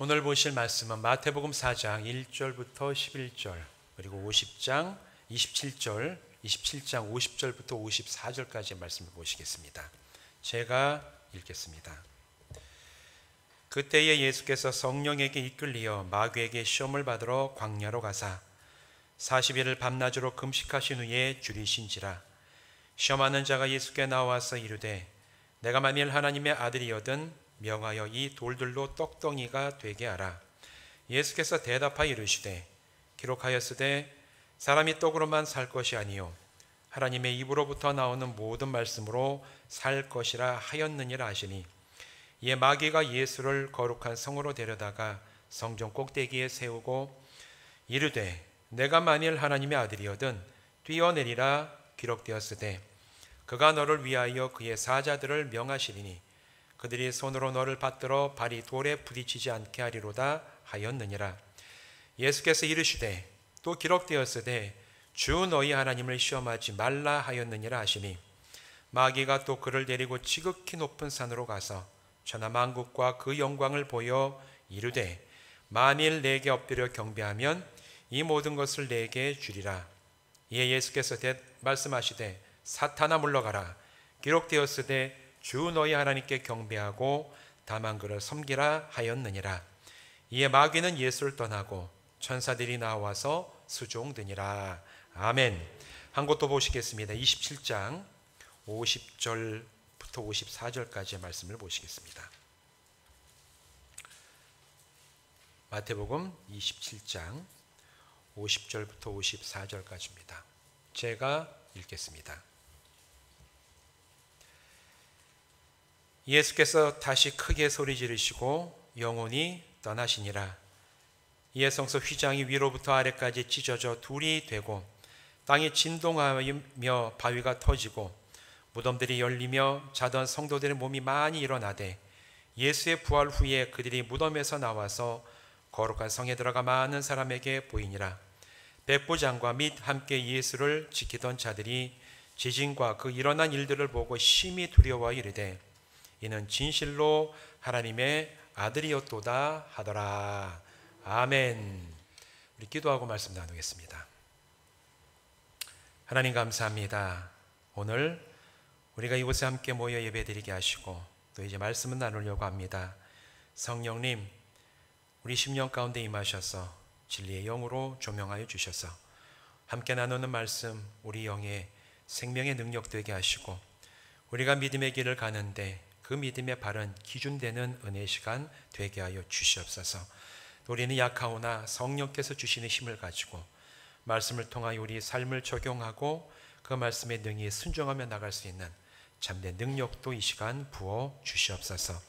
오늘 보실 말씀은 마태복음 4장 1절부터 11절, 그리고 50장 27절, 27장 50절부터 54절까지의 말씀을 보시겠습니다. 제가 읽겠습니다. 그때에 예수께서 성령에게 이끌리어 마귀에게 시험을 받으러 광야로 가사 40일을 밤낮으로 금식하신 후에 줄이신지라. 시험하는 자가 예수께 나와서 이르되 내가 만일 하나님의 아들이거든 명하여 이 돌들로 떡덩이가 되게 하라. 예수께서 대답하여 이르시되 기록하였으되 사람이 떡으로만 살 것이 아니요 하나님의 입으로부터 나오는 모든 말씀으로 살 것이라 하였느니라 하시니, 이에 마귀가 예수를 거룩한 성으로 데려다가 성전 꼭대기에 세우고 이르되 내가 만일 하나님의 아들이거든 뛰어내리라. 기록되었으되 그가 너를 위하여 그의 사자들을 명하시리니 그들이 손으로 너를 받들어 발이 돌에 부딪히지 않게 하리로다 하였느니라. 예수께서 이르시되 또 기록되었으되 주 너희 하나님을 시험하지 말라 하였느니라 하시니, 마귀가 또 그를 데리고 지극히 높은 산으로 가서 천하 만국과 그 영광을 보여 이르되 만일 내게 엎드려 경배하면 이 모든 것을 내게 주리라. 이에 예수께서 말씀하시되 사탄아 물러가라. 기록되었으되 주 너희 하나님께 경배하고 다만 그를 섬기라 하였느니라. 이에 마귀는 예수를 떠나고 천사들이 나와서 수종드니라. 아멘. 한 곳 또 보시겠습니다. 27장 50절부터 54절까지의 말씀을 보시겠습니다. 마태복음 27장 50절부터 54절까지입니다. 제가 읽겠습니다. 예수께서 다시 크게 소리 지르시고 영혼이 떠나시니라. 이에 성소 휘장이 위로부터 아래까지 찢어져 둘이 되고 땅이 진동하며 바위가 터지고 무덤들이 열리며 자던 성도들의 몸이 많이 일어나되, 예수의 부활 후에 그들이 무덤에서 나와서 거룩한 성에 들어가 많은 사람에게 보이니라. 백부장과 및 함께 예수를 지키던 자들이 지진과 그 일어난 일들을 보고 심히 두려워 이르되 이는 진실로 하나님의 아들이었도다 하더라. 아멘. 우리 기도하고 말씀 나누겠습니다. 하나님 감사합니다. 오늘 우리가 이곳에 함께 모여 예배드리게 하시고 또 이제 말씀을 나누려고 합니다. 성령님, 우리 심령 가운데 임하셔서 진리의 영으로 조명하여 주셔서 함께 나누는 말씀 우리 영의 생명의 능력 되게 하시고 우리가 믿음의 길을 가는데 그 믿음의 바른 기준되는 은혜의 시간 되게 하여 주시옵소서. 우리는 약하오나 성령께서 주시는 힘을 가지고 말씀을 통하여 우리 삶을 적용하고 그 말씀에 능히 순종하며 나갈 수 있는 참된 능력도 이 시간 부어 주시옵소서.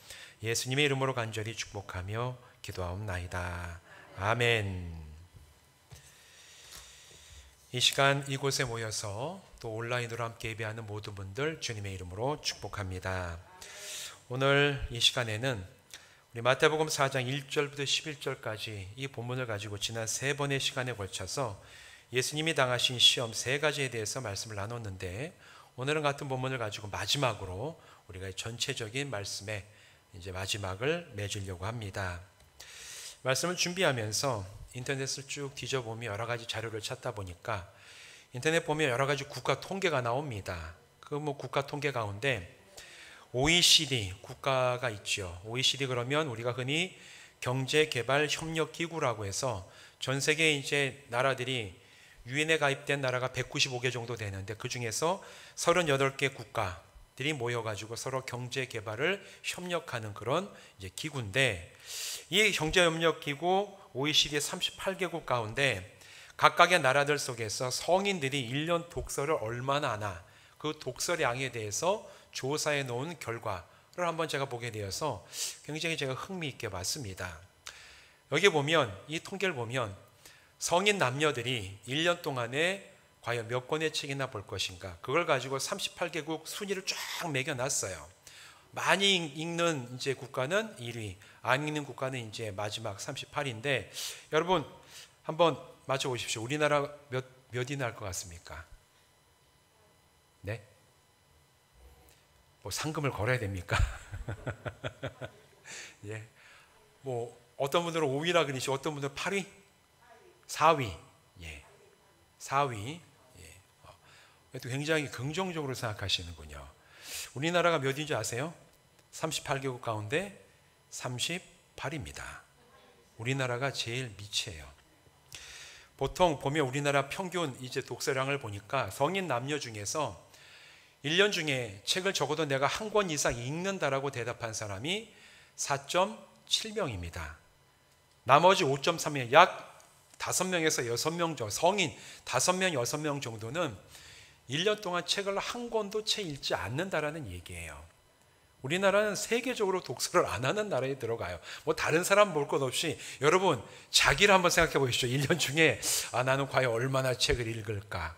예수님의 이름으로 간절히 축복하며 기도하옵나이다. 아멘. 이 시간 이곳에 모여서 또 온라인으로 함께 예배하는 모든 분들 주님의 이름으로 축복합니다. 오늘 이 시간에는 우리 마태복음 4장 1절부터 11절까지 이 본문을 가지고 지난 3번의 시간에 걸쳐서 예수님이 당하신 시험 3가지에 대해서 말씀을 나눴는데, 오늘은 같은 본문을 가지고 마지막으로 우리가 전체적인 말씀의 이제 마지막을 맺으려고 합니다. 말씀을 준비하면서 인터넷을 쭉 뒤져보며 여러 가지 자료를 찾다 보니까 인터넷 보면 여러 가지 국가 통계가 나옵니다. 그 국가 통계 가운데 OECD 국가가 있죠. OECD 그러면 우리가 흔히 경제개발협력기구라고 해서 전 세계 이제 나라들이 유엔에 가입된 나라가 195개 정도 되는데 그 중에서 38개 국가들이 모여가지고 서로 경제개발을 협력하는 그런 이제 기구인데, 이 경제협력기구 OECD 38개국 가운데 각각의 나라들 속에서 성인들이 1년 독서를 얼마나 하나, 그 독서량에 대해서 조사해 놓은 결과를 한번 제가 보게 되어서 굉장히 제가 흥미있게 봤습니다. 여기 보면, 이 통계를 보면 성인 남녀들이 1년 동안에 과연 몇 권의 책이나 볼 것인가, 그걸 가지고 38개국 순위를 쫙 매겨놨어요. 많이 읽는 이제 국가는 1위, 안 읽는 국가는 이제 마지막 38인데, 여러분 한번 맞춰보십시오. 우리나라 몇이나 할 것 같습니까? 네? 뭐 상금을 걸어야 됩니까? 예. 뭐 어떤 분들은 5위라 그러시고 어떤 분들은 8위, 4위, 4위. 굉장히 긍정적으로 생각하시는군요. 우리나라가 몇인지 아세요? 38개국 가운데 38입니다. 우리나라가 제일 밑이에요. 보통 보면 우리나라 평균 이제 독서량을 보니까 성인 남녀 중에서 1년 중에 책을 적어도 내가 한 권 이상 읽는다라고 대답한 사람이 4.7명입니다. 나머지 5.3명, 약 5명에서 6명 정도, 성인 5명, 6명 정도는 1년 동안 책을 한 권도 채 읽지 않는다라는 얘기예요. 우리나라는 세계적으로 독서를 안 하는 나라에 들어가요. 뭐 다른 사람 볼 것 없이 여러분 자기를 한번 생각해 보십시오. 1년 중에 나는 과연 얼마나 책을 읽을까?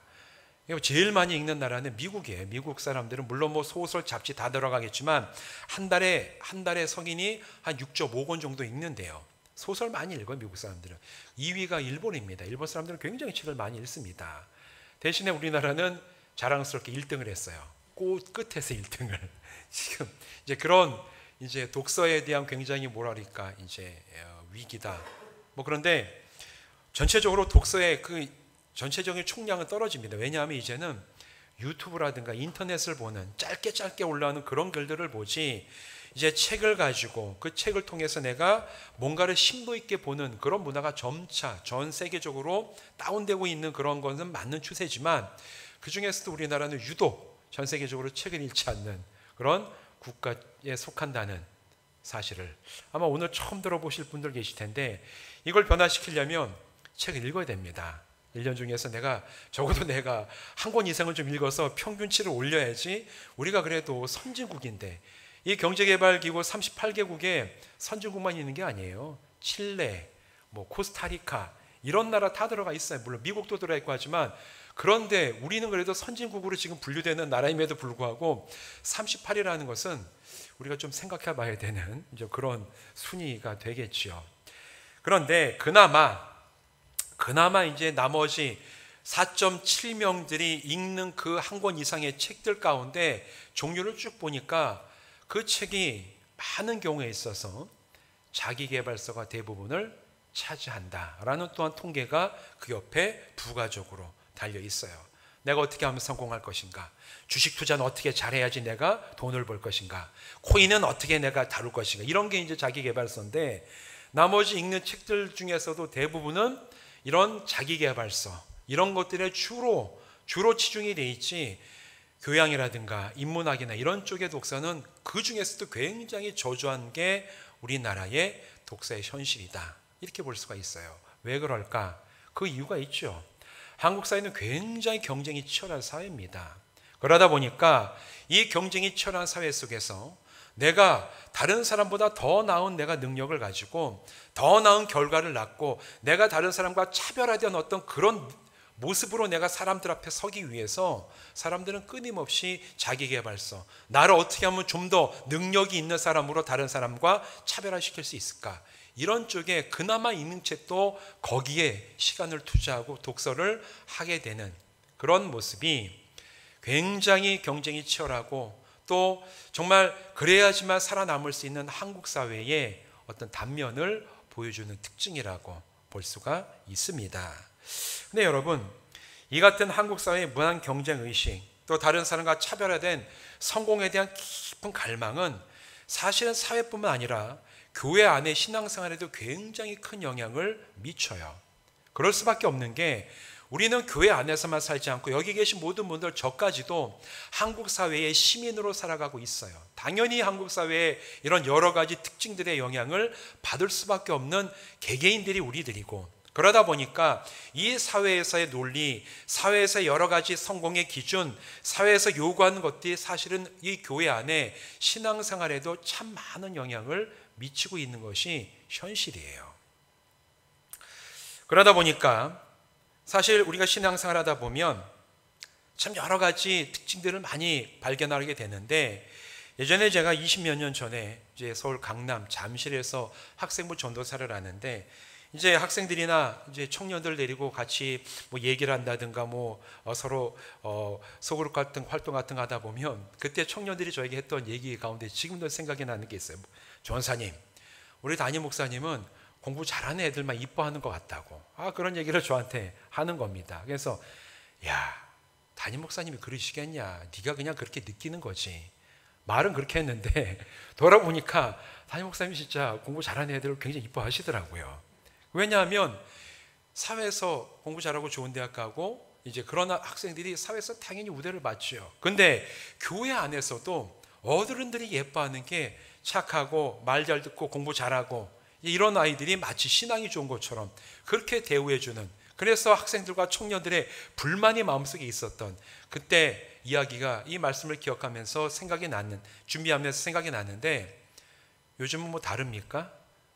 제일 많이 읽는 나라는 미국이에요. 미국 사람들은 물론 뭐 소설, 잡지 다 들어가겠지만 한 달에 성인이 한 6.5권 정도 읽는데요. 소설 많이 읽어요, 미국 사람들은. 2위가 일본입니다. 일본 사람들은 굉장히 책을 많이 읽습니다. 대신에 우리나라는 자랑스럽게 1등을 했어요. 꽃 끝에서 1등을. 지금 이제 그런 이제 독서에 대한 굉장히 뭐랄까 이제 위기다. 뭐 그런데 전체적으로 독서의 그 전체적인 총량은 떨어집니다. 왜냐하면 이제는 유튜브라든가 인터넷을 보는 짧게 올라오는 그런 글들을 보지 이제 책을 가지고 그 책을 통해서 내가 뭔가를 심도 있게 보는 그런 문화가 점차 전 세계적으로 다운되고 있는 그런 것은 맞는 추세지만 그 중에서도 우리나라는 유독 전 세계적으로 책을 읽지 않는 그런 국가에 속한다는 사실을 아마 오늘 처음 들어보실 분들 계실 텐데 이걸 변화시키려면 책을 읽어야 됩니다. 1년 중에서 적어도 내가 한 권 이상을 좀 읽어서 평균치를 올려야지 우리가 그래도 선진국인데 이 경제개발기구 38개국에 선진국만 있는 게 아니에요. 칠레, 뭐 코스타리카 이런 나라 다 들어가 있어요. 물론 미국도 들어가 있고 하지만 그런데 우리는 그래도 선진국으로 지금 분류되는 나라임에도 불구하고 38이라는 것은 우리가 좀 생각해 봐야 되는 이제 그런 순위가 되겠지요. 그런데 그나마 이제 나머지 4.7명들이 읽는 그 한 권 이상의 책들 가운데 종류를 쭉 보니까 그 책이 많은 경우에 있어서 자기계발서가 대부분을 차지한다라는 또한 통계가 그 옆에 부가적으로 달려 있어요. 내가 어떻게 하면 성공할 것인가? 주식 투자는 어떻게 잘해야지 내가 돈을 벌 것인가? 코인은 어떻게 내가 다룰 것인가? 이런 게 이제 자기계발서인데 나머지 읽는 책들 중에서도 대부분은 이런 자기계발서 이런 것들에 주로 치중이 돼 있지 교양이라든가 인문학이나 이런 쪽의 독서는 그 중에서도 굉장히 저조한 게 우리나라의 독서의 현실이다. 이렇게 볼 수가 있어요. 왜 그럴까? 그 이유가 있죠. 한국 사회는 굉장히 경쟁이 치열한 사회입니다. 그러다 보니까 이 경쟁이 치열한 사회 속에서 내가 다른 사람보다 더 나은 내가 능력을 가지고 더 나은 결과를 낳고 내가 다른 사람과 차별화된 어떤 그런 모습으로 내가 사람들 앞에 서기 위해서 사람들은 끊임없이 자기계발서 나를 어떻게 하면 좀 더 능력이 있는 사람으로 다른 사람과 차별화시킬 수 있을까 이런 쪽에 그나마 읽는 책도 거기에 시간을 투자하고 독서를 하게 되는 그런 모습이 굉장히 경쟁이 치열하고 또 정말 그래야지만 살아남을 수 있는 한국 사회의 어떤 단면을 보여주는 특징이라고 볼 수가 있습니다. 근데 여러분 이 같은 한국 사회의 무한 경쟁의식 또 다른 사람과 차별화된 성공에 대한 깊은 갈망은 사실은 사회뿐만 아니라 교회 안의 신앙생활에도 굉장히 큰 영향을 미쳐요. 그럴 수밖에 없는 게 우리는 교회 안에서만 살지 않고 여기 계신 모든 분들 저까지도 한국 사회의 시민으로 살아가고 있어요. 당연히 한국 사회의 이런 여러 가지 특징들의 영향을 받을 수밖에 없는 개개인들이 우리들이고 그러다 보니까 이 사회에서의 논리, 사회에서 여러 가지 성공의 기준, 사회에서 요구하는 것들이 사실은 이 교회 안에 신앙생활에도 참 많은 영향을 미치고 있는 것이 현실이에요. 그러다 보니까 사실 우리가 신앙생활 하다 보면 참 여러 가지 특징들을 많이 발견하게 되는데 예전에 제가 20몇 년 전에 이제 서울 강남 잠실에서 학생부 전도사를 하는데 이제 학생들이나 이제 청년들 데리고 같이 뭐 얘기를 한다든가 뭐 서로 소그룹 같은 활동 같은 거 하다 보면 그때 청년들이 저에게 했던 얘기 가운데 지금도 생각이 나는 게 있어요. 전사님, 우리 담임 목사님은 공부 잘하는 애들만 이뻐하는 것 같다고 그런 얘기를 저한테 하는 겁니다. 그래서 야, 담임 목사님이 그러시겠냐, 네가 그냥 그렇게 느끼는 거지. 말은 그렇게 했는데 돌아보니까 담임 목사님이 진짜 공부 잘하는 애들을 굉장히 이뻐하시더라고요. 왜냐하면 사회에서 공부 잘하고 좋은 대학 가고 이제 그런 학생들이 사회에서 당연히 우대를 받죠. 근데 교회 안에서도 어른들이 예뻐하는 게 착하고 말 잘 듣고 공부 잘하고 이런 아이들이 마치 신앙이 좋은 것처럼 그렇게 대우해주는, 그래서 학생들과 청년들의 불만이 마음속에 있었던 그때 이야기가, 이 말씀을 기억하면서 준비하면서 생각이 났는데, 요즘은 뭐 다릅니까?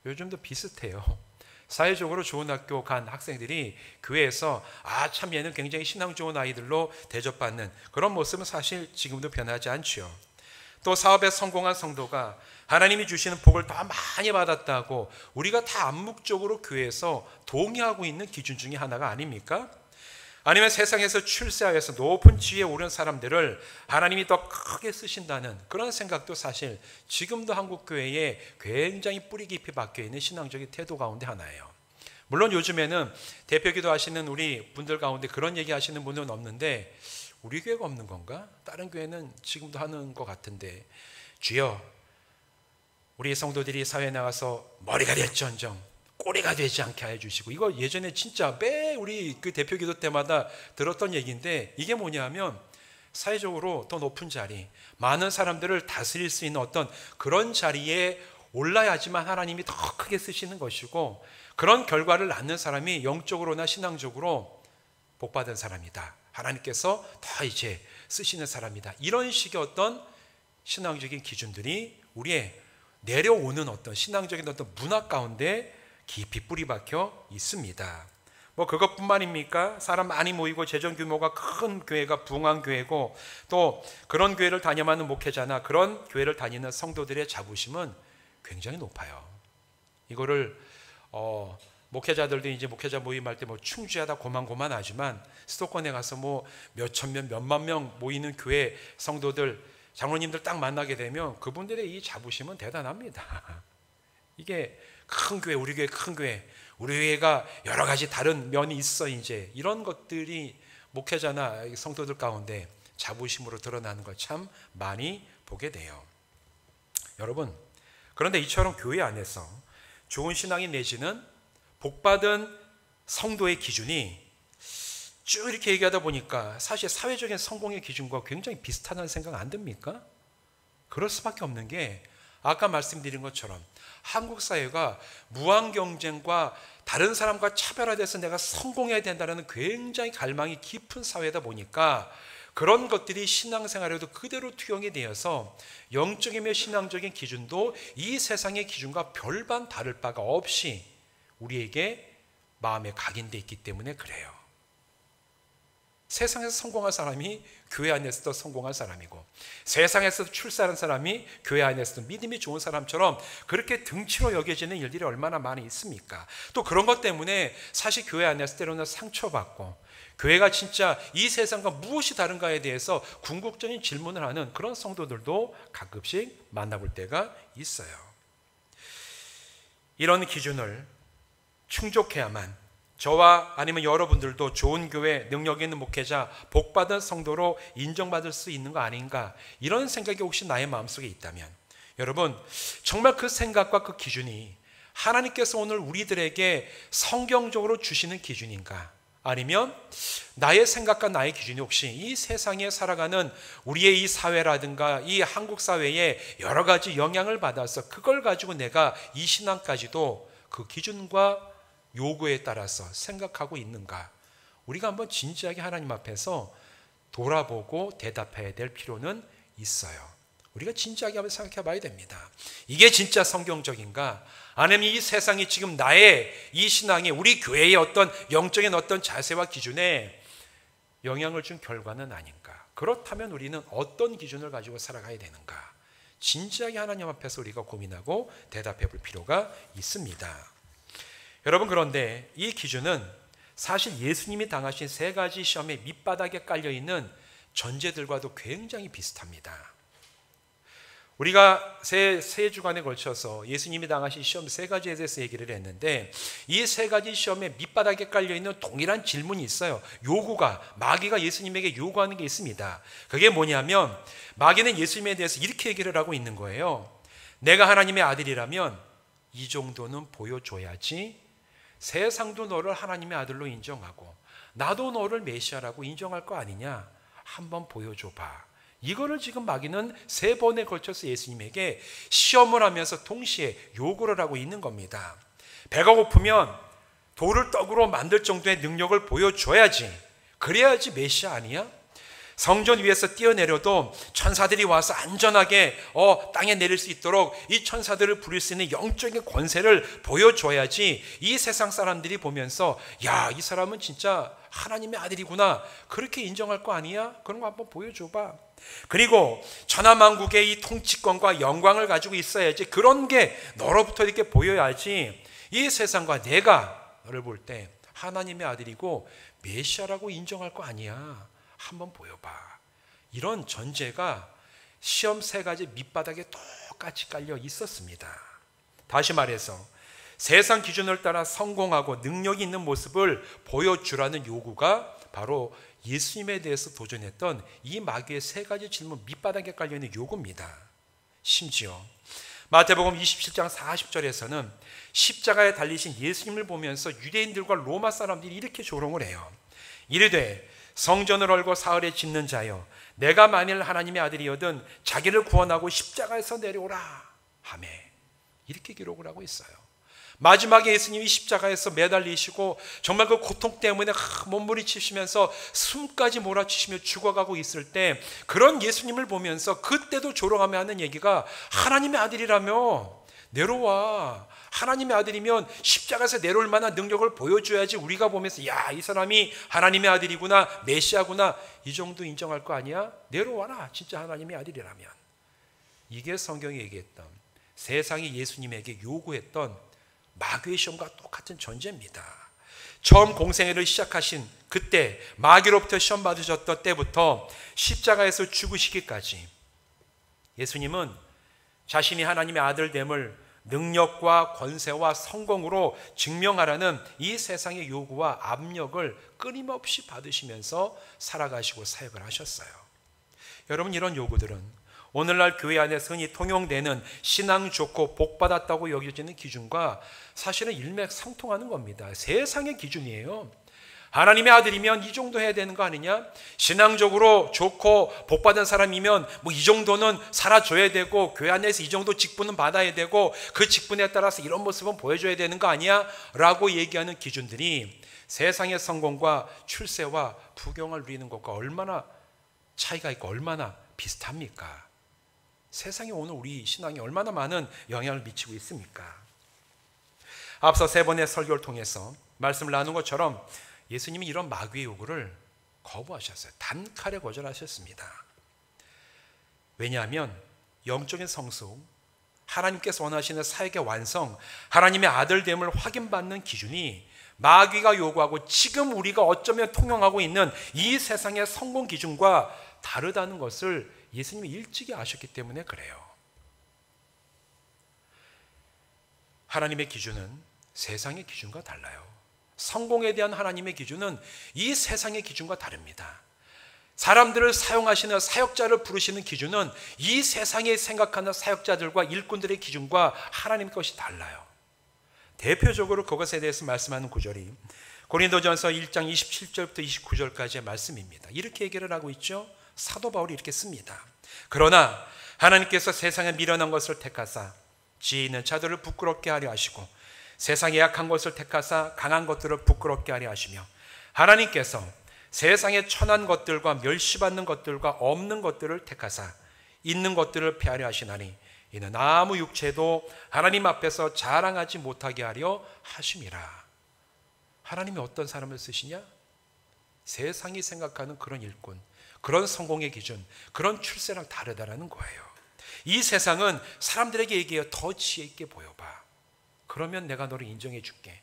요즘도 비슷해요. 사회적으로 좋은 학교 간 학생들이 교회에서 참 얘는 굉장히 신앙 좋은 아이들로 대접받는 그런 모습은 사실 지금도 변하지 않죠. 또 사업에 성공한 성도가 하나님이 주시는 복을 더 많이 받았다고 우리가 다 암묵적으로 교회에서 동의하고 있는 기준 중에 하나가 아닙니까? 아니면 세상에서 출세하여서 높은 지위에 오른 사람들을 하나님이 더 크게 쓰신다는 그런 생각도 사실 지금도 한국교회에 굉장히 뿌리 깊이 박혀있는 신앙적인 태도 가운데 하나예요. 물론 요즘에는 대표기도 하시는 우리 분들 가운데 그런 얘기 하시는 분은 없는데, 우리 교회가 없는 건가? 다른 교회는 지금도 하는 것 같은데, 주여 우리 성도들이 사회에 나가서 머리가 될지언정 꼬리가 되지 않게 해 주시고, 이거 예전에 진짜 매 우리 그 대표기도 때마다 들었던 얘기인데, 이게 뭐냐면 사회적으로 더 높은 자리, 많은 사람들을 다스릴 수 있는 어떤 그런 자리에 올라야지만 하나님이 더 크게 쓰시는 것이고, 그런 결과를 낳는 사람이 영적으로나 신앙적으로 복받은 사람이다, 하나님께서 더 이제 쓰시는 사람이다, 이런 식의 어떤 신앙적인 기준들이 우리의 내려오는 어떤 신앙적인 어떤 문화 가운데 깊이 뿌리 박혀 있습니다. 뭐 그것뿐만입니까? 사람 많이 모이고 재정 규모가 큰 교회가 부흥한 교회고, 또 그런 교회를 다녀가는 목회자나 그런 교회를 다니는 성도들의 자부심은 굉장히 높아요. 이거를 목회자들도 이제 목회자 모임할 때 뭐 충주하다 고만고만하지만, 수도권에 가서 뭐 몇천 명, 몇만 명 모이는 교회 성도들, 장로님들 딱 만나게 되면 그분들의 이 자부심은 대단합니다. 이게 큰 교회, 우리 교회 큰 교회, 우리 교회가 여러 가지 다른 면이 있어, 이제 이런 것들이 목회자나 성도들 가운데 자부심으로 드러나는 걸 참 많이 보게 돼요. 여러분, 그런데 이처럼 교회 안에서 좋은 신앙이 내지는 복받은 성도의 기준이 쭉 이렇게 얘기하다 보니까 사실 사회적인 성공의 기준과 굉장히 비슷하다는 생각 안 듭니까? 그럴 수밖에 없는 게, 아까 말씀드린 것처럼 한국 사회가 무한 경쟁과 다른 사람과 차별화돼서 내가 성공해야 된다는 굉장히 갈망이 깊은 사회다 보니까, 그런 것들이 신앙생활에도 그대로 투영이 되어서 영적이며 신앙적인 기준도 이 세상의 기준과 별반 다를 바가 없이 우리에게 마음에 각인되어 있기 때문에 그래요. 세상에서 성공한 사람이 교회 안에서도 성공한 사람이고, 세상에서 출세하는 사람이 교회 안에서도 믿음이 좋은 사람처럼 그렇게 등치로 여겨지는 일들이 얼마나 많이 있습니까? 또 그런 것 때문에 사실 교회 안에서 때로는 상처받고, 교회가 진짜 이 세상과 무엇이 다른가에 대해서 궁극적인 질문을 하는 그런 성도들도 가끔씩 만나볼 때가 있어요. 이런 기준을 충족해야만 저와 아니면 여러분들도 좋은 교회, 능력 있는 목회자, 복받은 성도로 인정받을 수 있는 거 아닌가, 이런 생각이 혹시 나의 마음속에 있다면, 여러분 정말 그 생각과 그 기준이 하나님께서 오늘 우리들에게 성경적으로 주시는 기준인가, 아니면 나의 생각과 나의 기준이 혹시 이 세상에 살아가는 우리의 이 사회라든가 이 한국 사회에 여러 가지 영향을 받아서 그걸 가지고 내가 이 신앙까지도 그 기준과 요구에 따라서 생각하고 있는가, 우리가 한번 진지하게 하나님 앞에서 돌아보고 대답해야 될 필요는 있어요. 우리가 진지하게 한번 생각해 봐야 됩니다. 이게 진짜 성경적인가, 아니면 이 세상이 지금 나의 이 신앙에, 우리 교회의 어떤 영적인 어떤 자세와 기준에 영향을 준 결과는 아닌가. 그렇다면 우리는 어떤 기준을 가지고 살아가야 되는가, 진지하게 하나님 앞에서 우리가 고민하고 대답해 볼 필요가 있습니다. 여러분, 그런데 이 기준은 사실 예수님이 당하신 세 가지 시험의 밑바닥에 깔려있는 전제들과도 굉장히 비슷합니다. 우리가 세 주간에 걸쳐서 예수님이 당하신 시험 세 가지에 대해서 얘기를 했는데, 이 세 가지 시험에 밑바닥에 깔려있는 동일한 질문이 있어요. 요구가, 마귀가 예수님에게 요구하는 게 있습니다. 그게 뭐냐면, 마귀는 예수님에 대해서 이렇게 얘기를 하고 있는 거예요. 내가 하나님의 아들이라면 이 정도는 보여줘야지 세상도 너를 하나님의 아들로 인정하고 나도 너를 메시아라고 인정할 거 아니냐, 한번 보여줘봐. 이거를 지금 마귀는 세 번에 걸쳐서 예수님에게 시험을 하면서 동시에 요구를 하고 있는 겁니다. 배가 고프면 돌을 떡으로 만들 정도의 능력을 보여줘야지, 그래야지 메시아 아니야? 성전 위에서 뛰어내려도 천사들이 와서 안전하게 땅에 내릴 수 있도록 이 천사들을 부릴 수 있는 영적인 권세를 보여줘야지 이 세상 사람들이 보면서 야, 이 사람은 진짜 하나님의 아들이구나, 그렇게 인정할 거 아니야? 그런 거 한번 보여줘봐. 그리고 천하만국의 이 통치권과 영광을 가지고 있어야지, 그런 게 너로부터 이렇게 보여야지 이 세상과 내가 너를 볼 때 하나님의 아들이고 메시아라고 인정할 거 아니야, 한번 보여봐. 이런 전제가 시험 세 가지 밑바닥에 똑같이 깔려 있었습니다. 다시 말해서 세상 기준을 따라 성공하고 능력이 있는 모습을 보여주라는 요구가 바로 예수님에 대해서 도전했던 이 마귀의 세 가지 질문 밑바닥에 깔려있는 요구입니다. 심지어 마태복음 27장 40절에서는 십자가에 달리신 예수님을 보면서 유대인들과 로마 사람들이 이렇게 조롱을 해요. 이르되 성전을 헐고 사흘에 짓는 자여, 내가 만일 하나님의 아들이거든 자기를 구원하고 십자가에서 내려오라 하며, 이렇게 기록을 하고 있어요. 마지막에 예수님이 십자가에서 매달리시고 정말 그 고통 때문에 몸부림치시면서 숨까지 몰아치시며 죽어가고 있을 때, 그런 예수님을 보면서 그때도 조롱하며 하는 얘기가 하나님의 아들이라며 내려와, 하나님의 아들이면 십자가에서 내려올 만한 능력을 보여줘야지 우리가 보면서 야, 이 사람이 하나님의 아들이구나, 메시아구나, 이 정도 인정할 거 아니야? 내려와라, 진짜 하나님의 아들이라면. 이게 성경이 얘기했던, 세상이 예수님에게 요구했던 마귀의 시험과 똑같은 전제입니다. 처음 공생애를 시작하신 그때, 마귀로부터 시험 받으셨던 때부터 십자가에서 죽으시기까지 예수님은 자신이 하나님의 아들됨을 능력과 권세와 성공으로 증명하라는 이 세상의 요구와 압력을 끊임없이 받으시면서 살아가시고 사역을 하셨어요. 여러분, 이런 요구들은 오늘날 교회 안에서 흔히 통용되는 신앙 좋고 복받았다고 여겨지는 기준과 사실은 일맥상통하는 겁니다. 세상의 기준이에요. 하나님의 아들이면 이 정도 해야 되는 거 아니냐? 신앙적으로 좋고 복받은 사람이면 뭐 이 정도는 살아줘야 되고, 교회 안에서 이 정도 직분은 받아야 되고, 그 직분에 따라서 이런 모습은 보여줘야 되는 거 아니야? 라고 얘기하는 기준들이 세상의 성공과 출세와 부경을 누리는 것과 얼마나 차이가 있고 얼마나 비슷합니까? 세상에 오늘 우리 신앙에 얼마나 많은 영향을 미치고 있습니까? 앞서 세 번의 설교를 통해서 말씀을 나눈 것처럼 예수님이 이런 마귀의 요구를 거부하셨어요. 단칼에 거절하셨습니다. 왜냐하면 영적인 성숙, 하나님께서 원하시는 사역의 완성, 하나님의 아들됨을 확인받는 기준이 마귀가 요구하고 지금 우리가 어쩌면 통용하고 있는 이 세상의 성공 기준과 다르다는 것을 예수님이 일찍이 아셨기 때문에 그래요. 하나님의 기준은 세상의 기준과 달라요. 성공에 대한 하나님의 기준은 이 세상의 기준과 다릅니다. 사람들을 사용하시는 사역자를 부르시는 기준은 이 세상에 생각하는 사역자들과 일꾼들의 기준과 하나님 것이 달라요. 대표적으로 그것에 대해서 말씀하는 구절이 고린도전서 1장 27절부터 29절까지의 말씀입니다. 이렇게 얘기를 하고 있죠. 사도 바울이 이렇게 씁니다. 그러나 하나님께서 세상에 미련한 것을 택하사 지혜 있는 자들을 부끄럽게 하려 하시고 세상에 약한 것을 택하사 강한 것들을 부끄럽게 하려 하시며 하나님께서 세상에 천한 것들과 멸시받는 것들과 없는 것들을 택하사 있는 것들을 폐하려 하시나니 이는 아무 육체도 하나님 앞에서 자랑하지 못하게 하려 하심이라. 하나님이 어떤 사람을 쓰시냐? 세상이 생각하는 그런 일꾼, 그런 성공의 기준, 그런 출세랑 다르다라는 거예요. 이 세상은 사람들에게 얘기해요. 더 지혜 있게 보여봐. 그러면 내가 너를 인정해 줄게.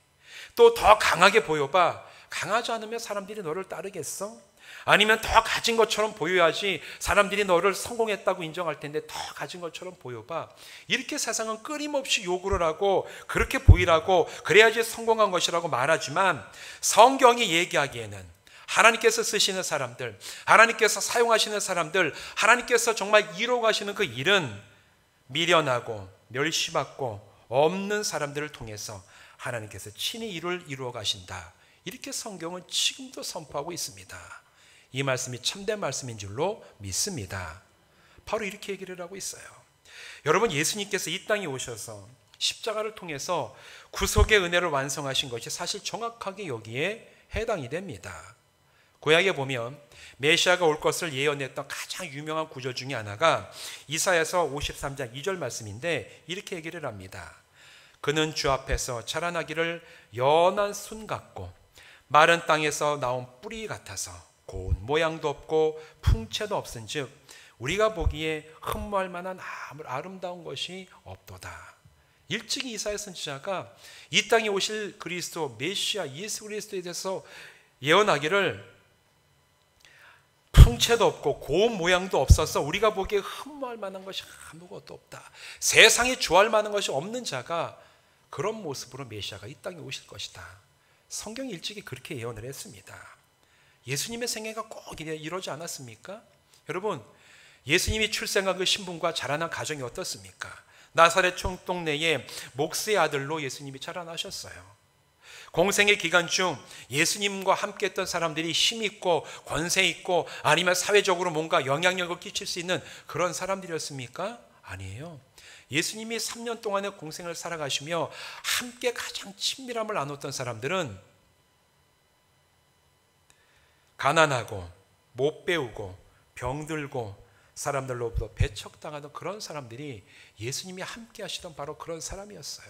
또 더 강하게 보여봐. 강하지 않으면 사람들이 너를 따르겠어? 아니면 더 가진 것처럼 보여야지 사람들이 너를 성공했다고 인정할 텐데 더 가진 것처럼 보여봐. 이렇게 세상은 끊임없이 요구를 하고 그렇게 보이라고, 그래야지 성공한 것이라고 말하지만, 성경이 얘기하기에는 하나님께서 쓰시는 사람들, 하나님께서 사용하시는 사람들, 하나님께서 정말 이루어가시는 그 일은 미련하고 멸시받고 없는 사람들을 통해서 하나님께서 친히 일을 이루어 가신다. 이렇게 성경은 지금도 선포하고 있습니다. 이 말씀이 참된 말씀인 줄로 믿습니다. 바로 이렇게 얘기를 하고 있어요. 여러분, 예수님께서 이 땅에 오셔서 십자가를 통해서 구속의 은혜를 완성하신 것이 사실 정확하게 여기에 해당이 됩니다. 구약에 보면 메시아가 올 것을 예언했던 가장 유명한 구절 중에 하나가 이사야서 53장 2절 말씀인데, 이렇게 얘기를 합니다. 그는 주 앞에서 자라나기를 연한 순 같고 마른 땅에서 나온 뿌리 같아서 고운 모양도 없고 풍채도 없은즉 우리가 보기에 흠모할 만한 아름다운 것이 없도다. 일찍이 이사야 선지자가 이 땅에 오실 그리스도 메시아 예수 그리스도에 대해서 예언하기를 풍채도 없고 고운 모양도 없어서 우리가 보기에 흠모할 만한 것이 아무것도 없다. 세상에 좋아할 만한 것이 없는 자가 그런 모습으로 메시아가 이 땅에 오실 것이다. 성경이 일찍이 그렇게 예언을 했습니다. 예수님의 생애가 꼭 이러지 않았습니까? 여러분, 예수님이 출생한 그 신분과 자라난 가정이 어떻습니까? 나사렛 총동네의 목수의 아들로 예수님이 자라나셨어요. 공생의 기간 중 예수님과 함께 했던 사람들이 힘 있고 권세 있고 아니면 사회적으로 뭔가 영향력을 끼칠 수 있는 그런 사람들이었습니까? 아니에요. 예수님이 3년 동안의 공생을 살아가시며 함께 가장 친밀함을 나눴던 사람들은 가난하고 못 배우고 병들고 사람들로부터 배척당하던 그런 사람들이 예수님이 함께 하시던 바로 그런 사람이었어요.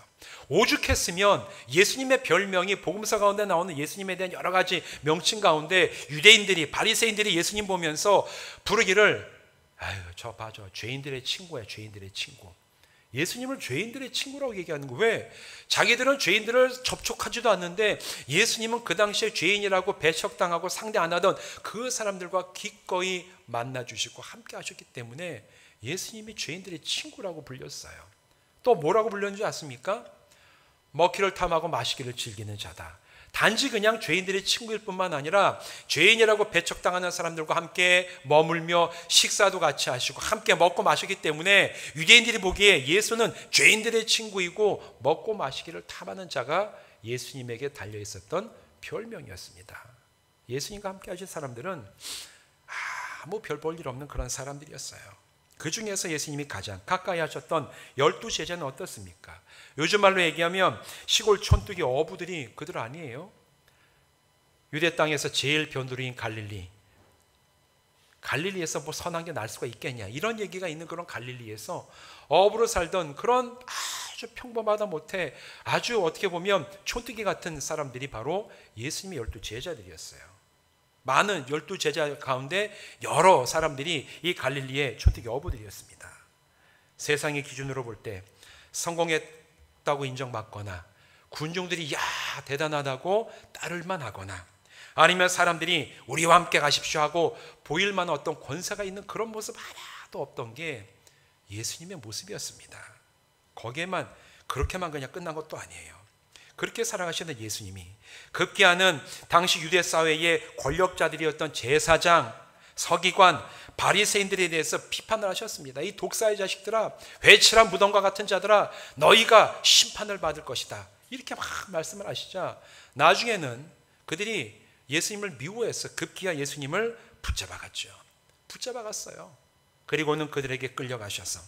오죽했으면 예수님의 별명이 복음서 가운데 나오는 예수님에 대한 여러 가지 명칭 가운데 유대인들이, 바리새인들이 예수님 보면서 부르기를, 아유 저 봐, 저 죄인들의 친구야, 죄인들의 친구. 예수님을 죄인들의 친구라고 얘기하는 거. 왜? 자기들은 죄인들을 접촉하지도 않는데 예수님은 그 당시에 죄인이라고 배척당하고 상대 안 하던 그 사람들과 기꺼이 만나주시고 함께 하셨기 때문에 예수님이 죄인들의 친구라고 불렸어요. 또 뭐라고 불렸는지 아십니까? 먹기를 탐하고 마시기를 즐기는 자다. 단지 그냥 죄인들의 친구일 뿐만 아니라 죄인이라고 배척당하는 사람들과 함께 머물며 식사도 같이 하시고 함께 먹고 마시기 때문에 유대인들이 보기에 예수는 죄인들의 친구이고 먹고 마시기를 탐하는 자가 예수님에게 달려 있었던 별명이었습니다. 예수님과 함께 하신 사람들은 아무 별 볼 일 없는 그런 사람들이었어요. 그 중에서 예수님이 가장 가까이 하셨던 12제자는 어떻습니까? 요즘 말로 얘기하면 시골 촌뜨기 어부들이 그들 아니에요? 유대 땅에서 제일 변두리인 갈릴리에서 뭐 선한 게 날 수가 있겠냐, 이런 얘기가 있는 그런 갈릴리에서 어부로 살던 그런 아주 평범하다 못해 아주 어떻게 보면 촌뜨기 같은 사람들이 바로 예수님의 12제자들이었어요. 많은 12제자 가운데 여러 사람들이 이 갈릴리의 촌뜨기 어부들이었습니다. 세상의 기준으로 볼 때 성공했다고 인정받거나 군중들이 야 대단하다고 따를만 하거나 아니면 사람들이 우리와 함께 가십시오 하고 보일 만한 어떤 권세가 있는 그런 모습 하나도 없던 게 예수님의 모습이었습니다. 거기에만 그렇게만 그냥 끝난 것도 아니에요. 그렇게 살아가시는 예수님이 급기야는 당시 유대 사회의 권력자들이었던 제사장, 서기관, 바리새인들에 대해서 비판을 하셨습니다. 이 독사의 자식들아, 회칠한 무덤과 같은 자들아, 너희가 심판을 받을 것이다. 이렇게 막 말씀을 하시자 나중에는 그들이 예수님을 미워해서 급기야 예수님을 붙잡아갔죠. 붙잡아갔어요. 그리고는 그들에게 끌려가셔서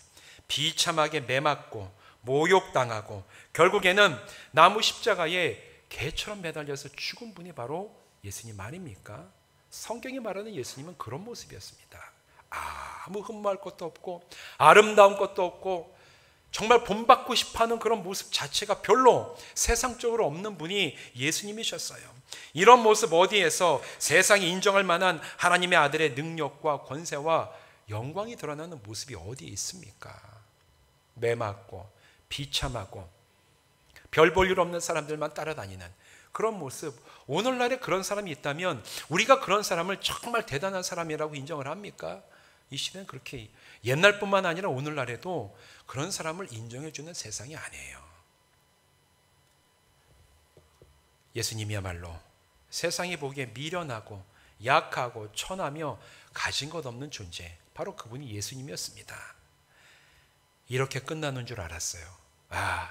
비참하게 매맞고 모욕당하고 결국에는 나무 십자가에 개처럼 매달려서 죽은 분이 바로 예수님 아닙니까? 성경이 말하는 예수님은 그런 모습이었습니다. 아무 흠모할 것도 없고 아름다운 것도 없고 정말 본받고 싶어하는 그런 모습 자체가 별로 세상적으로 없는 분이 예수님이셨어요. 이런 모습 어디에서 세상이 인정할 만한 하나님의 아들의 능력과 권세와 영광이 드러나는 모습이 어디에 있습니까? 매맞고 비참하고 별 볼 일 없는 사람들만 따라다니는 그런 모습, 오늘날에 그런 사람이 있다면 우리가 그런 사람을 정말 대단한 사람이라고 인정을 합니까? 이 시대는 그렇게 옛날뿐만 아니라 오늘날에도 그런 사람을 인정해주는 세상이 아니에요. 예수님이야말로 세상이 보기에 미련하고 약하고 천하며 가진 것 없는 존재, 바로 그분이 예수님이었습니다. 이렇게 끝나는 줄 알았어요.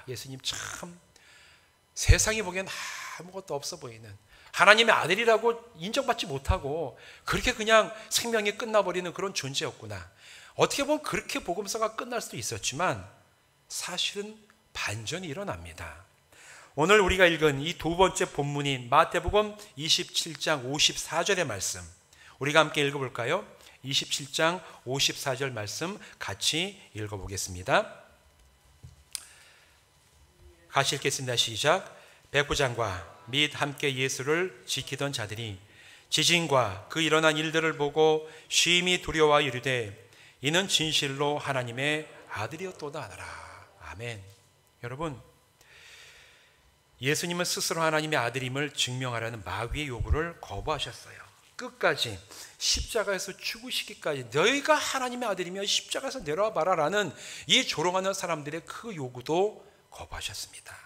예수님 참 세상이 보기엔 아무것도 없어 보이는, 하나님의 아들이라고 인정받지 못하고 그렇게 그냥 생명이 끝나버리는 그런 존재였구나. 어떻게 보면 그렇게 복음서가 끝날 수도 있었지만 사실은 반전이 일어납니다. 오늘 우리가 읽은 이 두 번째 본문인 마태복음 27장 54절의 말씀, 우리가 함께 읽어볼까요? 27장 54절 말씀 같이 읽어보겠습니다. 같이 읽겠습니다. 시작. 백부장과 및 함께 예수를 지키던 자들이 지진과 그 일어난 일들을 보고 심히 두려워 이르되 이는 진실로 하나님의 아들이었도다 하더라. 아멘. 여러분, 예수님은 스스로 하나님의 아들임을 증명하라는 마귀의 요구를 거부하셨어요. 끝까지 십자가에서 죽으시기까지 너희가 하나님의 아들이면 십자가에서 내려와 봐라 라는 이 조롱하는 사람들의 그 요구도 거부하셨습니다.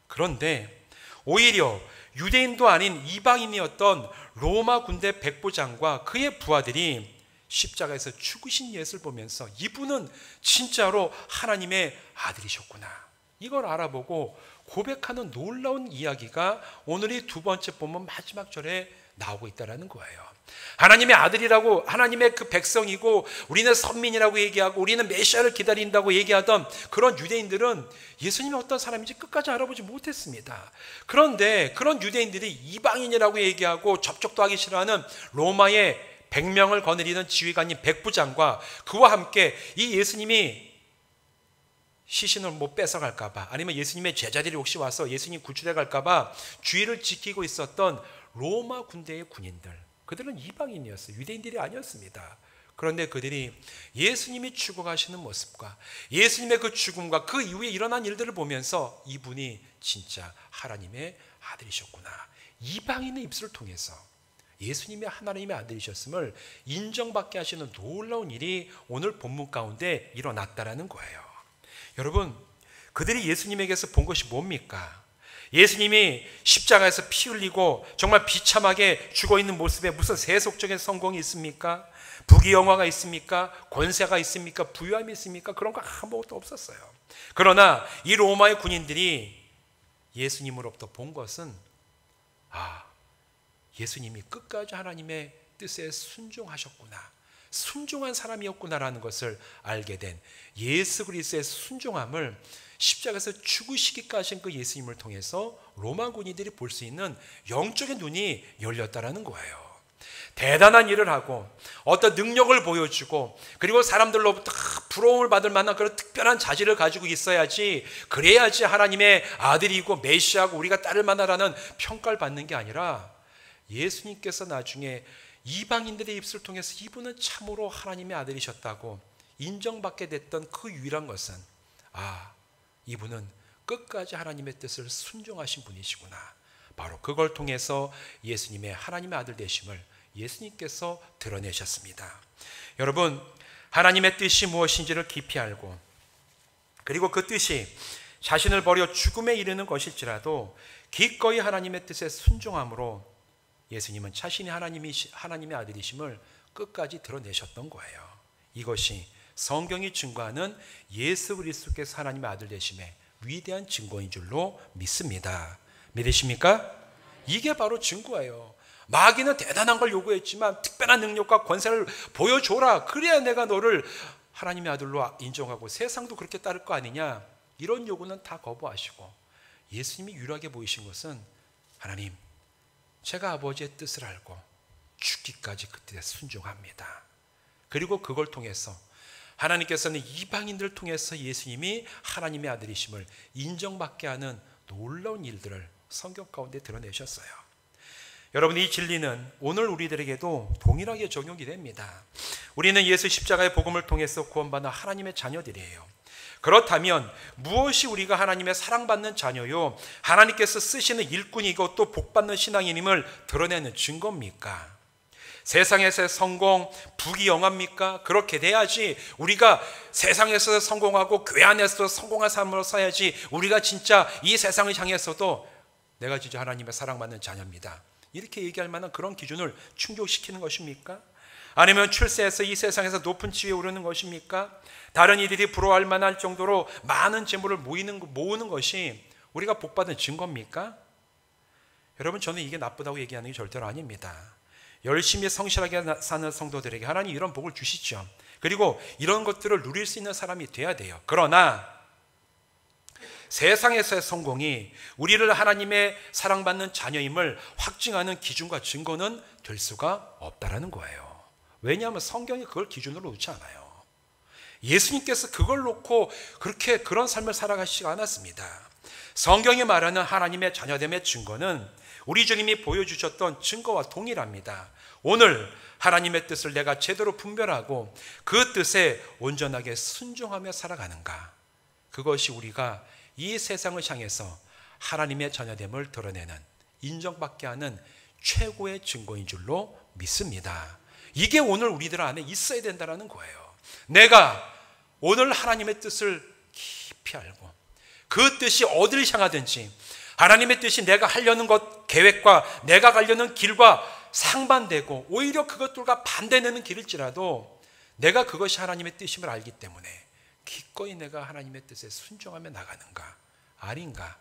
그런데 오히려 유대인도 아닌 이방인이었던 로마 군대 백부장과 그의 부하들이 십자가에서 죽으신 예수를 보면서 이분은 진짜로 하나님의 아들이셨구나, 이걸 알아보고 고백하는 놀라운 이야기가 오늘 이 두 번째 본문 마지막 절에 나오고 있다는 거예요. 하나님의 아들이라고, 하나님의 그 백성이고 우리는 선민이라고 얘기하고 우리는 메시아를 기다린다고 얘기하던 그런 유대인들은 예수님이 어떤 사람인지 끝까지 알아보지 못했습니다. 그런데 그런 유대인들이 이방인이라고 얘기하고 접촉도 하기 싫어하는 로마의 100명을 거느리는 지휘관인 백부장과 그와 함께 이 예수님이 시신을 못 뺏어갈까봐, 아니면 예수님의 제자들이 혹시 와서 예수님 구출해 갈까봐 주의를 지키고 있었던 로마 군대의 군인들, 그들은 이방인이었어요. 유대인들이 아니었습니다. 그런데 그들이 예수님이 죽어가시는 모습과 예수님의 그 죽음과 그 이후에 일어난 일들을 보면서 이분이 진짜 하나님의 아들이셨구나, 이방인의 입술을 통해서 예수님이 하나님의 아들이셨음을 인정받게 하시는 놀라운 일이 오늘 본문 가운데 일어났다라는 거예요. 여러분, 그들이 예수님에게서 본 것이 뭡니까? 예수님이 십자가에서 피 흘리고 정말 비참하게 죽어있는 모습에 무슨 세속적인 성공이 있습니까? 부귀영화가 있습니까? 권세가 있습니까? 부유함이 있습니까? 그런 거 아무것도 없었어요. 그러나 이 로마의 군인들이 예수님으로부터 본 것은 예수님이 끝까지 하나님의 뜻에 순종하셨구나, 순종한 사람이었구나라는 것을 알게 된 예수 그리스도의 순종함을 십자가에서 죽으시기까지 한 그 예수님을 통해서 로마 군인들이 볼 수 있는 영적인 눈이 열렸다라는 거예요. 대단한 일을 하고 어떤 능력을 보여주고 그리고 사람들로부터 부러움을 받을 만한 그런 특별한 자질을 가지고 있어야지, 그래야지 하나님의 아들이고 메시아고 우리가 따를 만하라는 평가를 받는 게 아니라 예수님께서 나중에 이방인들의 입술을 통해서 이분은 참으로 하나님의 아들이셨다고 인정받게 됐던 그 유일한 것은 이분은 끝까지 하나님의 뜻을 순종하신 분이시구나, 바로 그걸 통해서 예수님의 하나님의 아들 되심을 예수님께서 드러내셨습니다. 여러분, 하나님의 뜻이 무엇인지를 깊이 알고 그리고 그 뜻이 자신을 버려 죽음에 이르는 것일지라도 기꺼이 하나님의 뜻에 순종함으로 예수님은 자신이 하나님의 아들이심을 끝까지 드러내셨던 거예요. 이것이 성경이 증거하는 예수 그리스도께서 하나님의 아들 되심의 위대한 증거인 줄로 믿습니다. 믿으십니까? 이게 바로 증거예요. 마귀는 대단한 걸 요구했지만 특별한 능력과 권세를 보여줘라, 그래야 내가 너를 하나님의 아들로 인정하고 세상도 그렇게 따를 거 아니냐, 이런 요구는 다 거부하시고 예수님이 유일하게 보이신 것은 하나님, 제가 아버지의 뜻을 알고 죽기까지 그 뜻에 순종합니다. 그리고 그걸 통해서 하나님께서는 이방인들을 통해서 예수님이 하나님의 아들이심을 인정받게 하는 놀라운 일들을 성경 가운데 드러내셨어요. 여러분, 이 진리는 오늘 우리들에게도 동일하게 적용이 됩니다. 우리는 예수 십자가의 복음을 통해서 구원받은 하나님의 자녀들이에요. 그렇다면 무엇이 우리가 하나님의 사랑받는 자녀요, 하나님께서 쓰시는 일꾼이고 또 복받는 신앙인임을 드러내는 증거입니까? 세상에서의 성공, 부귀영화입니까? 그렇게 돼야지 우리가 세상에서 성공하고 교회 안에서도 성공한 삶으로 살아야지 우리가 진짜 이 세상을 향해서도 내가 진짜 하나님의 사랑받는 자녀입니다, 이렇게 얘기할 만한 그런 기준을 충족시키는 것입니까? 아니면 출세해서 이 세상에서 높은 지위에 오르는 것입니까? 다른 이들이 부러워할 만할 정도로 많은 재물을 모으는 것이 우리가 복받은 증거입니까? 여러분, 저는 이게 나쁘다고 얘기하는 게 절대로 아닙니다. 열심히 성실하게 사는 성도들에게 하나님 이런 복을 주시죠. 그리고 이런 것들을 누릴 수 있는 사람이 돼야 돼요. 그러나 세상에서의 성공이 우리를 하나님의 사랑받는 자녀임을 확증하는 기준과 증거는 될 수가 없다라는 거예요. 왜냐하면 성경이 그걸 기준으로 놓지 않아요. 예수님께서 그걸 놓고 그런 삶을 살아가시지 않았습니다. 성경이 말하는 하나님의 자녀됨의 증거는 우리 주님이 보여주셨던 증거와 동일합니다. 오늘 하나님의 뜻을 내가 제대로 분별하고 그 뜻에 온전하게 순종하며 살아가는가, 그것이 우리가 이 세상을 향해서 하나님의 자녀됨을 드러내는, 인정받게 하는 최고의 증거인 줄로 믿습니다. 이게 오늘 우리들 안에 있어야 된다는 거예요. 내가 오늘 하나님의 뜻을 깊이 알고 그 뜻이 어디를 향하든지 하나님의 뜻이 내가 하려는 것, 계획과 내가 가려는 길과 상반되고 오히려 그것들과 반대되는 길일지라도 내가 그것이 하나님의 뜻임을 알기 때문에 기꺼이 내가 하나님의 뜻에 순종하며 나가는가 아닌가,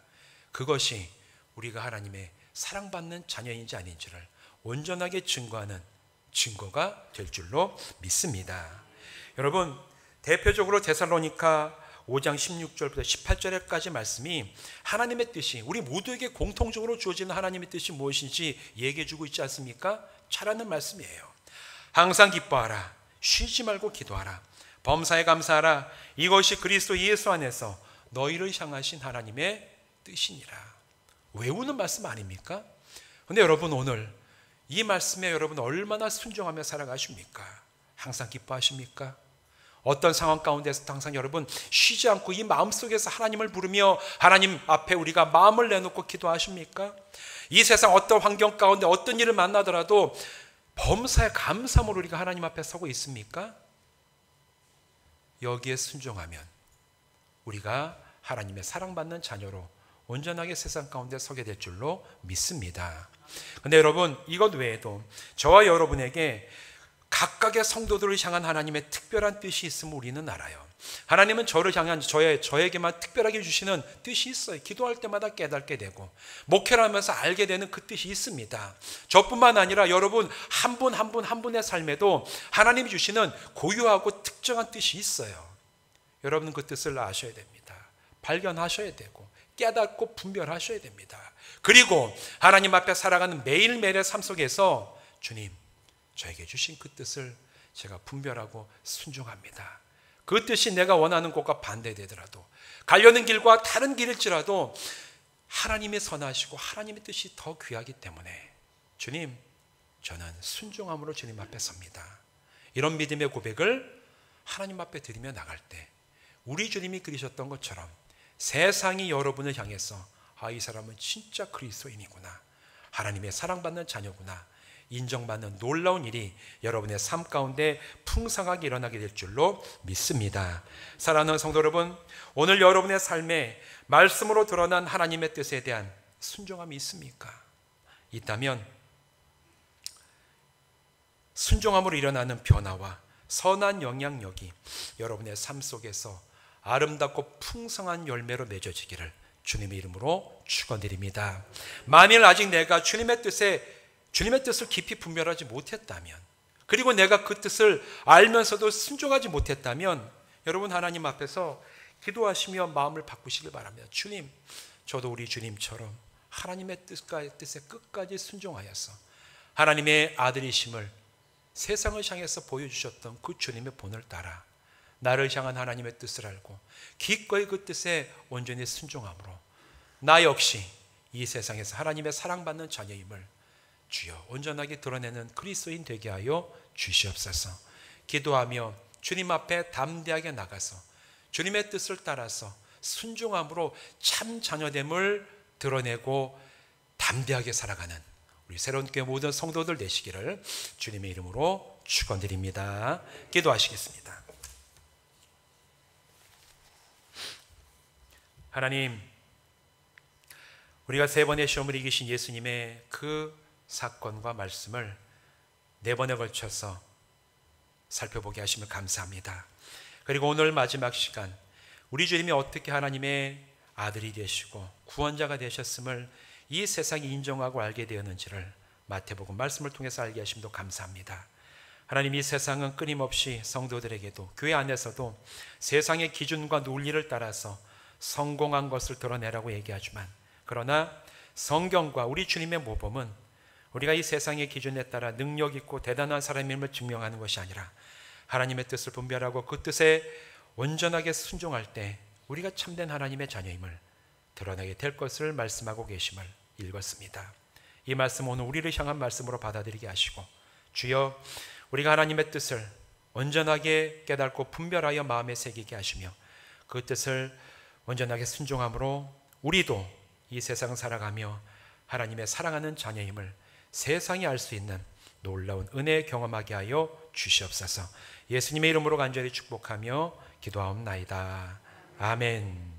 그것이 우리가 하나님의 사랑받는 자녀인지 아닌지를 온전하게 증거하는 증거가 될 줄로 믿습니다. 여러분, 대표적으로 데살로니가 5장 16절부터 18절까지 말씀이 하나님의 뜻이, 우리 모두에게 공통적으로 주어지는 하나님의 뜻이 무엇인지 얘기해 주고 있지 않습니까? 잘하는 말씀이에요. 항상 기뻐하라, 쉬지 말고 기도하라, 범사에 감사하라, 이것이 그리스도 예수 안에서 너희를 향하신 하나님의 뜻이니라. 외우는 말씀 아닙니까? 근데 여러분, 오늘 이 말씀에 여러분 얼마나 순종하며 살아가십니까? 항상 기뻐하십니까? 어떤 상황 가운데서도 항상 여러분 쉬지 않고 이 마음속에서 하나님을 부르며 하나님 앞에 우리가 마음을 내놓고 기도하십니까? 이 세상 어떤 환경 가운데 어떤 일을 만나더라도 범사에 감사함으로 우리가 하나님 앞에 서고 있습니까? 여기에 순종하면 우리가 하나님의 사랑받는 자녀로 온전하게 세상 가운데 서게 될 줄로 믿습니다. 근데 여러분, 이것 외에도 저와 여러분에게 각각의 성도들을 향한 하나님의 특별한 뜻이 있음을 우리는 알아요. 하나님은 저를 향한 저에게만 특별하게 주시는 뜻이 있어요. 기도할 때마다 깨닫게 되고 목회를 하면서 알게 되는 그 뜻이 있습니다. 저뿐만 아니라 여러분 한 분 한 분 한 분의 삶에도 하나님이 주시는 고유하고 특정한 뜻이 있어요. 여러분은 그 뜻을 아셔야 됩니다. 발견하셔야 되고 깨닫고 분별하셔야 됩니다. 그리고 하나님 앞에 살아가는 매일매일의 삶 속에서 주님, 저에게 주신 그 뜻을 제가 분별하고 순종합니다. 그 뜻이 내가 원하는 것과 반대되더라도, 가려는 길과 다른 길일지라도 하나님이 선하시고 하나님의 뜻이 더 귀하기 때문에 주님, 저는 순종함으로 주님 앞에 섭니다. 이런 믿음의 고백을 하나님 앞에 드리며 나갈 때 우리 주님이 그리셨던 것처럼 세상이 여러분을 향해서 이 사람은 진짜 그리스도인이구나, 하나님의 사랑받는 자녀구나 인정받는 놀라운 일이 여러분의 삶 가운데 풍성하게 일어나게 될 줄로 믿습니다. 사랑하는 성도 여러분, 오늘 여러분의 삶에 말씀으로 드러난 하나님의 뜻에 대한 순종함이 있습니까? 있다면 순종함으로 일어나는 변화와 선한 영향력이 여러분의 삶 속에서 아름답고 풍성한 열매로 맺어지기를 주님의 이름으로 축원드립니다. 만일 아직 내가 주님의 뜻을 깊이 분별하지 못했다면, 그리고 내가 그 뜻을 알면서도 순종하지 못했다면 여러분 하나님 앞에서 기도하시며 마음을 바꾸시길 바랍니다. 주님, 저도 우리 주님처럼 하나님의 뜻에 끝까지 순종하여서 하나님의 아들이심을 세상을 향해서 보여주셨던 그 주님의 본을 따라 나를 향한 하나님의 뜻을 알고 기꺼이 그 뜻에 온전히 순종함으로 나 역시 이 세상에서 하나님의 사랑받는 자녀임을 주여 온전하게 드러내는 그리스도인 되게 하여 주시옵소서. 기도하며 주님 앞에 담대하게 나가서 주님의 뜻을 따라서 순종함으로 참 자녀됨을 드러내고 담대하게 살아가는 우리 새로운 교회 모든 성도들 되시기를 주님의 이름으로 축원드립니다. 기도하시겠습니다. 하나님, 우리가 3번의 시험을 이기신 예수님의 그 사건과 말씀을 4번에 걸쳐서 살펴보게 하심을 감사합니다. 그리고 오늘 마지막 시간 우리 주님이 어떻게 하나님의 아들이 되시고 구원자가 되셨음을 이 세상이 인정하고 알게 되었는지를 마태복음 말씀을 통해서 알게 하심도 감사합니다. 하나님, 이 세상은 끊임없이 성도들에게도 교회 안에서도 세상의 기준과 논리를 따라서 성공한 것을 드러내라고 얘기하지만, 그러나 성경과 우리 주님의 모범은 우리가 이 세상의 기준에 따라 능력 있고 대단한 사람임을 증명하는 것이 아니라 하나님의 뜻을 분별하고 그 뜻에 온전하게 순종할 때 우리가 참된 하나님의 자녀임을 드러내게 될 것을 말씀하고 계심을 읽었습니다. 이 말씀 오늘 우리를 향한 말씀으로 받아들이게 하시고, 주여, 우리가 하나님의 뜻을 온전하게 깨닫고 분별하여 마음에 새기게 하시며 그 뜻을 온전하게 순종함으로 우리도 이 세상 살아가며 하나님의 사랑하는 자녀임을 세상이 알 수 있는 놀라운 은혜 경험하게 하여 주시옵소서. 예수님의 이름으로 간절히 축복하며 기도하옵나이다. 아멘.